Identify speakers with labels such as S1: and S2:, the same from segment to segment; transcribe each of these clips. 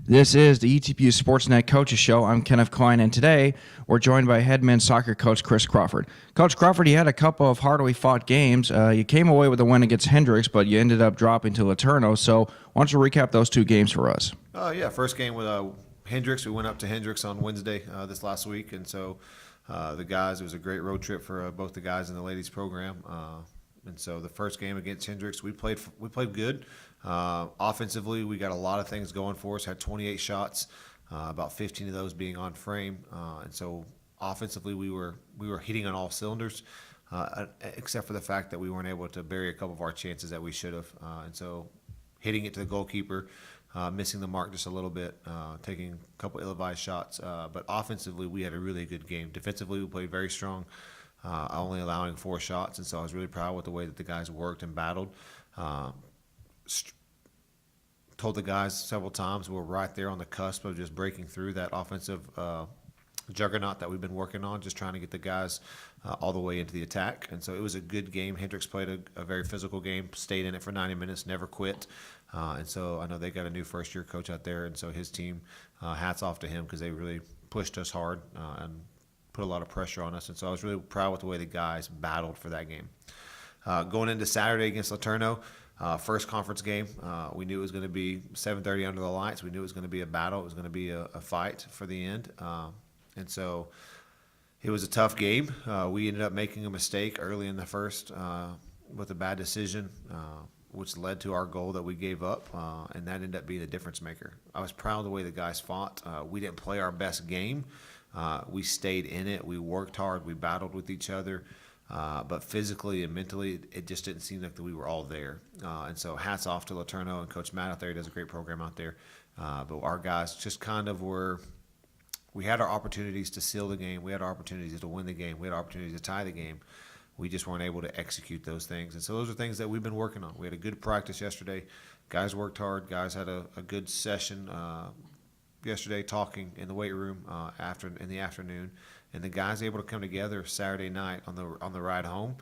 S1: This is the ETBU Sportsnet Coaches Show. I'm Kenneth Klein, and today we're joined by head men's soccer coach Chris Crawford. Coach Crawford, you had a couple of hardly fought games. You came away with a win against Hendrix, but you ended up dropping to LeTourneau. So why don't you recap those two games for us?
S2: First game with Hendrix. We went up to Hendrix on Wednesday this last week, and so the guys, it was a great road trip for both the guys in the ladies program. And so the first game against Hendrix, we played good. Offensively, we got a lot of things going for us. Had 28 shots, about 15 of those being on frame. And so offensively, we were hitting on all cylinders, except for the fact that we weren't able to bury a couple of our chances that we should have. And so hitting it to the goalkeeper, missing the mark just a little bit, taking a couple ill-advised shots. But offensively, we had a really good game. Defensively, we played very strong. Only allowing 4 shots, and so I was really proud with the way that the guys worked and battled. Told the guys several times we're right there on the cusp of just breaking through that offensive juggernaut that we've been working on, just trying to get the guys all the way into the attack. And so it was a good game. Hendrix played a very physical game, stayed in it for 90 minutes, never quit. And so I know they got a new first-year coach out there, and so his team, hats off to him because they really pushed us hard and put a lot of pressure on us, and so I was really proud with the way the guys battled for that game. Going into Saturday against LeTourneau, first conference game, we knew it was going to be 7:30 under the lights. We knew it was going to be a battle. It was going to be a fight for the end, and so it was a tough game. We ended up making a mistake early in the first with a bad decision, which led to our goal that we gave up, and that ended up being the difference maker. I was proud of the way the guys fought. We didn't play our best game. We stayed in it. We worked hard. We battled with each other. But physically and mentally, it just didn't seem like that we were all there. And so hats off to LeTourneau and Coach Matt out there. He does a great program out there. But our guys just kind of we had our opportunities to seal the game. We had our opportunities to win the game. We had opportunities to tie the game. We just weren't able to execute those things. And so those are things that we've been working on. We had a good practice yesterday. Guys worked hard. Guys had a good session yesterday talking in the weight room in the afternoon, and the guys able to come together Saturday night on the ride home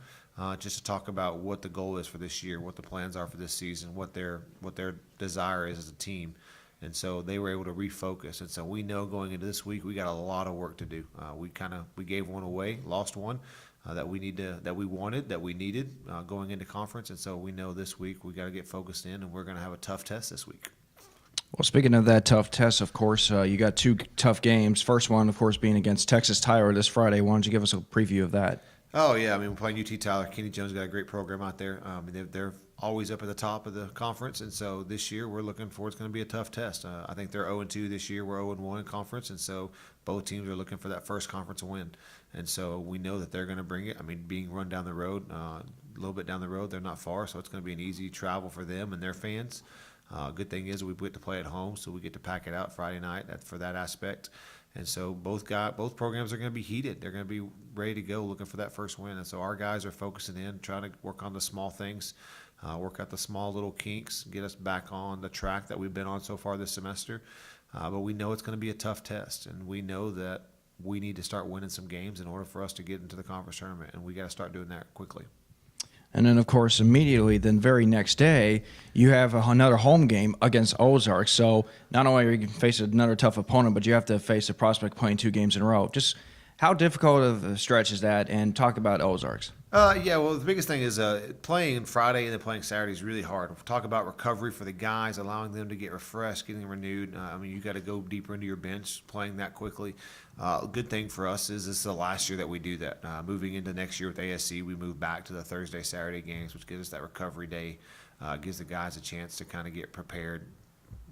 S2: just to talk about what the goal is for this year, what the plans are for this season, what their desire is as a team. And so they were able to refocus. And so we know going into this week we got a lot of work to do. We gave one away, lost one that we needed going into conference. And so we know this week we got to get focused in, and we're going to have a tough test this week.
S1: Well, speaking of that tough test, of course, you got 2 tough games. First one, of course, being against Texas-Tyler this Friday. Why don't you give us a preview of that?
S2: Oh, yeah. I mean, we're playing UT-Tyler. Kenny Jones got a great program out there. They're always up at the top of the conference, and so this year we're looking for it's going to be a tough test. I think they're 0-2 this year. We're 0-1 in conference, and so both teams are looking for that first conference win. And so we know that they're going to bring it. I mean, being run down the road, a little bit down the road, they're not far, so it's going to be an easy travel for them and their fans. Good thing is we get to play at home, so we get to pack it out Friday night for that aspect. And so both programs are going to be heated. They're going to be ready to go looking for that first win. And so our guys are focusing in, trying to work on the small things, work out the small little kinks, get us back on the track that we've been on so far this semester. But we know it's going to be a tough test, and we know that we need to start winning some games in order for us to get into the conference tournament, and we got to start doing that quickly.
S1: And then, of course, immediately, then very next day, you have another home game against Ozarks. So not only are you facing another tough opponent, but you have to face the prospect playing 2 games in a row. Just how difficult of a stretch is that? And talk about Ozarks.
S2: Well, the biggest thing is playing Friday and then playing Saturday is really hard. We'll talk about recovery for the guys, allowing them to get refreshed, getting renewed. You got to go deeper into your bench, playing that quickly. Good thing for us is this is the last year that we do that. Moving into next year with ASC, we move back to the Thursday, Saturday games, which gives us that recovery day, gives the guys a chance to kind of get prepared,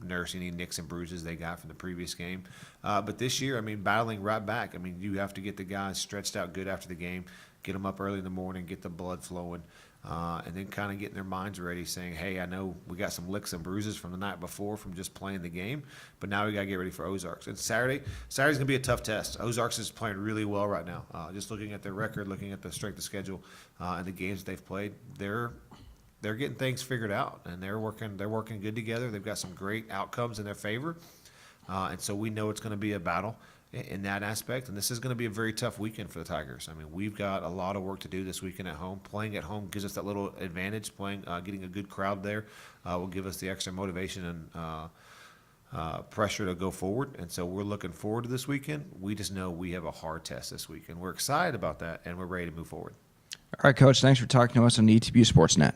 S2: nurse any nicks and bruises they got from the previous game. But this year, battling right back. You have to get the guys stretched out good after the game, get them up early in the morning, get the blood flowing, and then kind of getting their minds ready, saying, hey, I know we got some licks and bruises from the night before from just playing the game, but now we got to get ready for Ozarks. And Saturday's going to be a tough test. Ozarks is playing really well right now. Just looking at their record, looking at the strength of schedule and the games that they've played, they're getting things figured out, and they're working good together. They've got some great outcomes in their favor, and so we know it's going to be a battle in that aspect, and this is going to be a very tough weekend for the Tigers. We've got a lot of work to do this weekend at home. Playing at home gives us that little advantage. Getting a good crowd there will give us the extra motivation and pressure to go forward. And so we're looking forward to this weekend. We just know we have a hard test this weekend. We're excited about that, and we're ready to move forward.
S1: All right, Coach, thanks for talking to us on the ETBU Sportsnet.